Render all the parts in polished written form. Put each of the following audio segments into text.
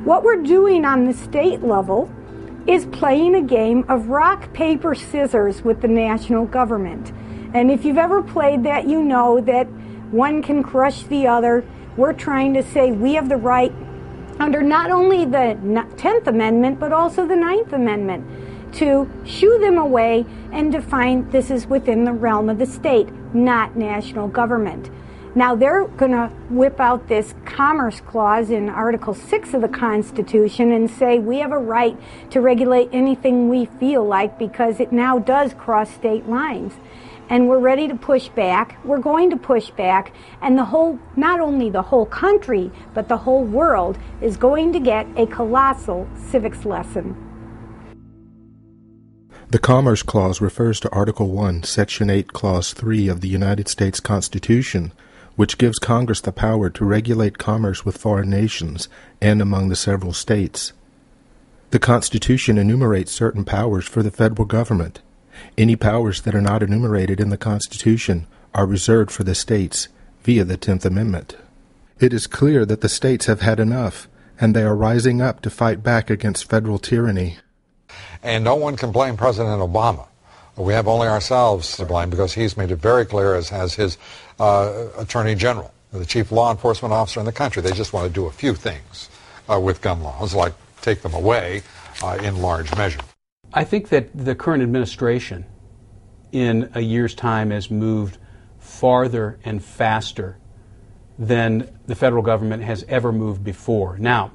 What we're doing on the state level is playing a game of rock, paper, scissors with the national government. And if you've ever played that, you know that one can crush the other. We're trying to say we have the right, under not only the 10th Amendment, but also the 9th Amendment, to shoo them away and define this is within the realm of the state, not national government. Now they're going to whip out this Commerce Clause in Article 6 of the Constitution and say we have a right to regulate anything we feel like because it now does cross state lines. And we're ready to push back. We're going to push back. And not only the whole country, but the whole world is going to get a colossal civics lesson. The Commerce Clause refers to Article 1, Section 8, Clause 3 of the United States Constitution, which gives Congress the power to regulate commerce with foreign nations and among the several states. The Constitution enumerates certain powers for the federal government. Any powers that are not enumerated in the Constitution are reserved for the states via the 10th Amendment. It is clear that the states have had enough, and they are rising up to fight back against federal tyranny. And no one can blame President Obama. We have only ourselves to blame because he's made it very clear, as has his Attorney General, the chief law enforcement officer in the country. They just want to do a few things with gun laws, like take them away in large measure. I think that the current administration in a year's time has moved farther and faster than the federal government has ever moved before. Now,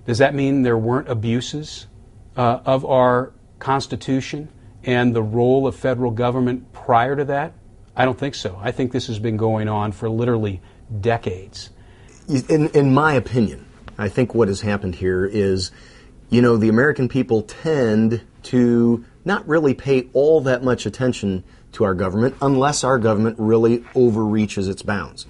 does that mean there weren't abuses of our Constitution and the role of federal government prior to that? I don't think so. I think this has been going on for literally decades. In my opinion, I think what has happened here is, the American people tend to not really pay all that much attention to our government unless our government really overreaches its bounds.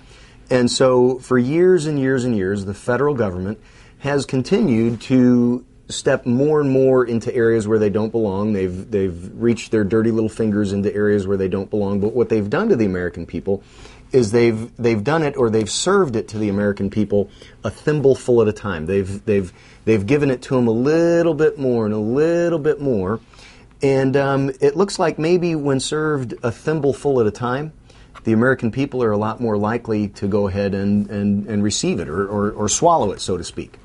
And so for years and years and years, the federal government has continued to step more and more into areas where they don't belong. They've reached their dirty little fingers into areas where they don't belong. But what they've done to the American people is they've done it, or they've served it to the American people a thimbleful at a time. They've given it to them a little bit more and a little bit more. And it looks like maybe when served a thimbleful at a time, the American people are a lot more likely to go ahead and receive it or swallow it, so to speak.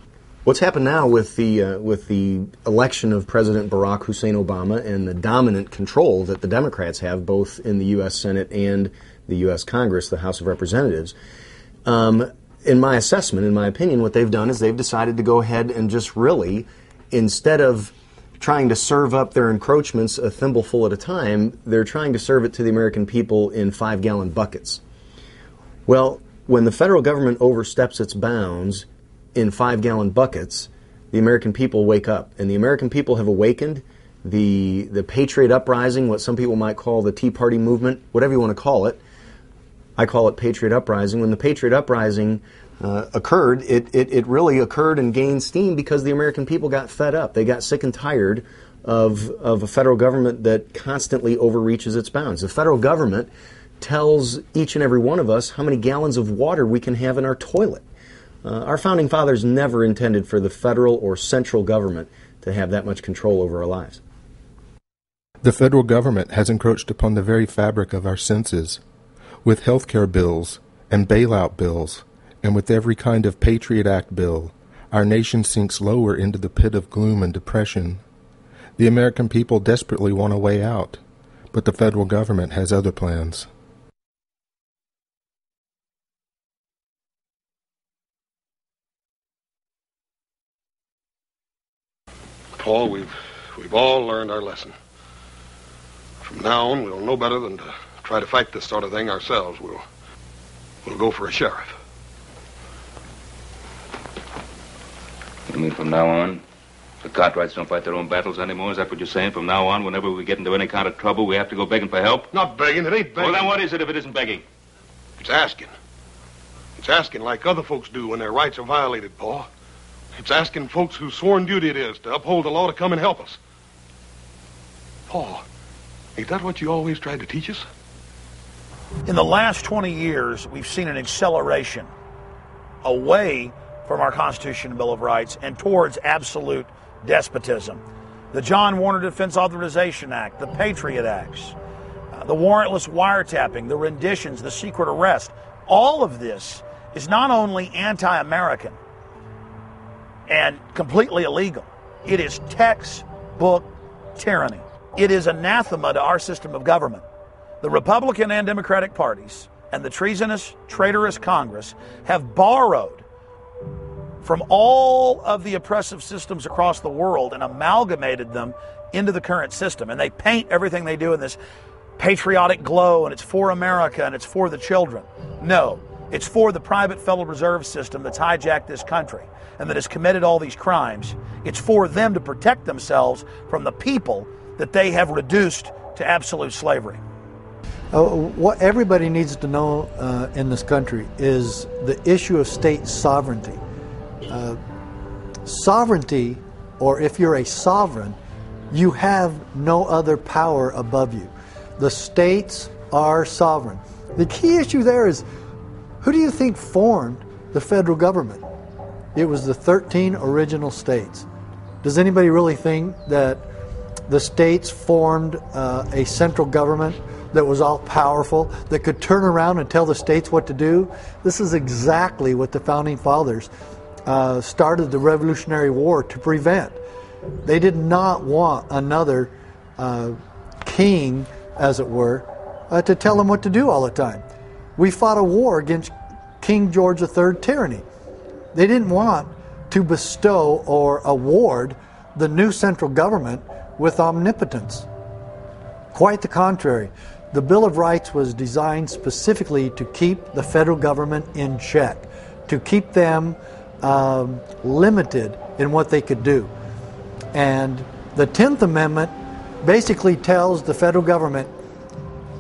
What's happened now with the election of President Barack Hussein Obama and the dominant control that the Democrats have both in the U.S. Senate and the U.S. Congress, the House of Representatives, in my assessment, in my opinion, what they've done is they've decided to go ahead and just really, instead of trying to serve up their encroachments a thimbleful at a time, they're trying to serve it to the American people in 5-gallon buckets. Well, when the federal government oversteps its bounds in 5-gallon buckets, the American people wake up. And the American people have awakened. The Patriot Uprising, what some people might call the Tea Party movement, whatever you want to call it, I call it Patriot Uprising. When the Patriot Uprising occurred, it really occurred and gained steam because the American people got fed up. They got sick and tired of a federal government that constantly overreaches its bounds. The federal government tells each and every one of us how many gallons of water we can have in our toilet. Our founding fathers never intended for the federal or central government to have that much control over our lives. The federal government has encroached upon the very fabric of our senses. With health care bills and bailout bills, and with every kind of Patriot Act bill, our nation sinks lower into the pit of gloom and depression. The American people desperately want a way out, but the federal government has other plans. Paul, we've all learned our lesson. From now on, we'll know better than to try to fight this sort of thing ourselves. We'll go for a sheriff. You mean from now on, the Cartwrights don't fight their own battles anymore? Is that what you're saying? From now on, whenever we get into any kind of trouble, we have to go begging for help? Not begging. It ain't begging. Well, then what is it if it isn't begging? It's asking. It's asking like other folks do when their rights are violated, Paul. It's asking folks whose sworn duty it is to uphold the law to come and help us. Paul, ain't that what you always tried to teach us? In the last 20 years, we've seen an acceleration away from our Constitution and Bill of Rights and towards absolute despotism. The John Warner Defense Authorization Act, the Patriot Acts, the warrantless wiretapping, the renditions, the secret arrest, all of this is not only anti-American and completely illegal, it is textbook tyranny. It is anathema to our system of government. The Republican and Democratic parties and the treasonous, traitorous Congress have borrowed from all of the oppressive systems across the world and amalgamated them into the current system. And they paint everything they do in this patriotic glow, and it's for America and it's for the children. No, it's for the private Federal Reserve System that's hijacked this country and that has committed all these crimes. It's for them to protect themselves from the people that they have reduced to absolute slavery. What everybody needs to know in this country is the issue of state sovereignty. Sovereignty, or if you're a sovereign, you have no other power above you. The states are sovereign. The key issue there is, who do you think formed the federal government? It was the 13 original states. Does anybody really think that the states formed a central government that was all powerful, that could turn around and tell the states what to do? This is exactly what the Founding Fathers started the Revolutionary War to prevent. They did not want another king, as it were, to tell them what to do all the time. We fought a war against King George III tyranny. They didn't want to bestow or award the new central government with omnipotence. Quite the contrary. The Bill of Rights was designed specifically to keep the federal government in check, to keep them limited in what they could do. And the 10th Amendment basically tells the federal government,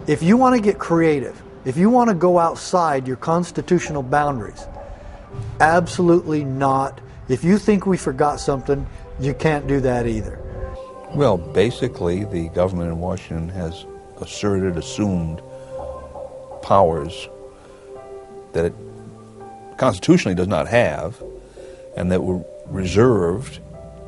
if you want to get creative, if you want to go outside your constitutional boundaries, absolutely not. If you think we forgot something, you can't do that either. Well, basically, the government in Washington has assumed powers that it constitutionally does not have, and that were reserved,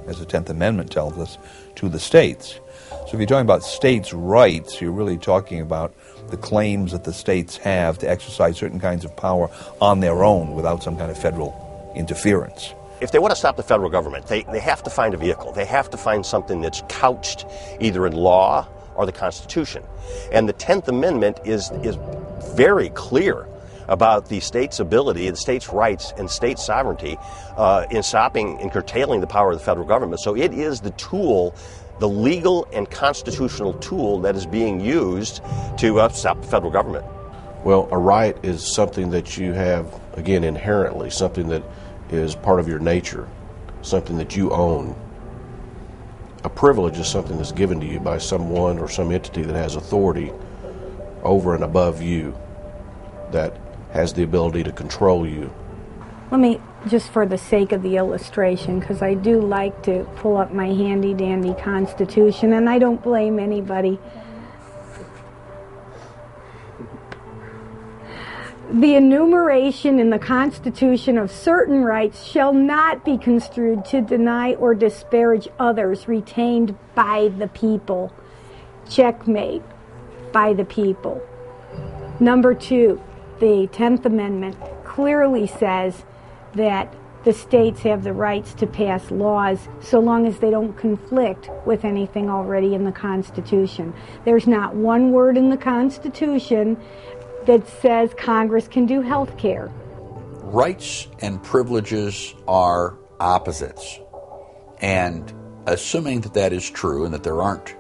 as the 10th Amendment tells us, to the states. So if you're talking about states' rights, you're really talking about the claims that the states have to exercise certain kinds of power on their own without some kind of federal interference. If they want to stop the federal government, they have to find a vehicle. They have to find something that's couched either in law or the Constitution. And the 10th Amendment is very clear about the state's ability and states' rights and state sovereignty in stopping and curtailing the power of the federal government. So it is the tool, the legal and constitutional tool that is being used to stop the federal government. Well, a right is something that you have, again, inherently, something that is part of your nature, something that you own. A privilege is something that's given to you by someone or some entity that has authority over and above you, that has the ability to control you. Let me, just for the sake of the illustration, because I do like to pull up my handy-dandy Constitution, and I don't blame anybody. The enumeration in the Constitution of certain rights shall not be construed to deny or disparage others retained by the people. Checkmate. By the people. Number 2, the 10th Amendment clearly says that the states have the rights to pass laws so long as they don't conflict with anything already in the Constitution. There's not one word in the Constitution that says Congress can do health care. Rights and privileges are opposites. And assuming that that is true and that there aren't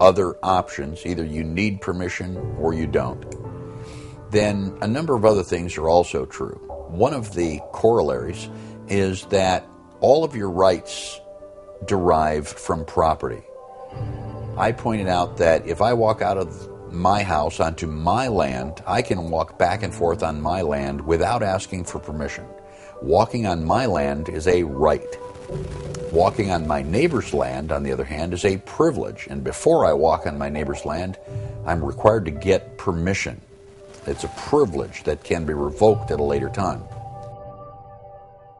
other options, either you need permission or you don't, then a number of other things are also true. One of the corollaries is that all of your rights derive from property. I pointed out that if I walk out of my house onto my land, I can walk back and forth on my land without asking for permission. Walking on my land is a right. Walking on my neighbor's land, on the other hand, is a privilege. And before I walk on my neighbor's land, I'm required to get permission. It's a privilege that can be revoked at a later time.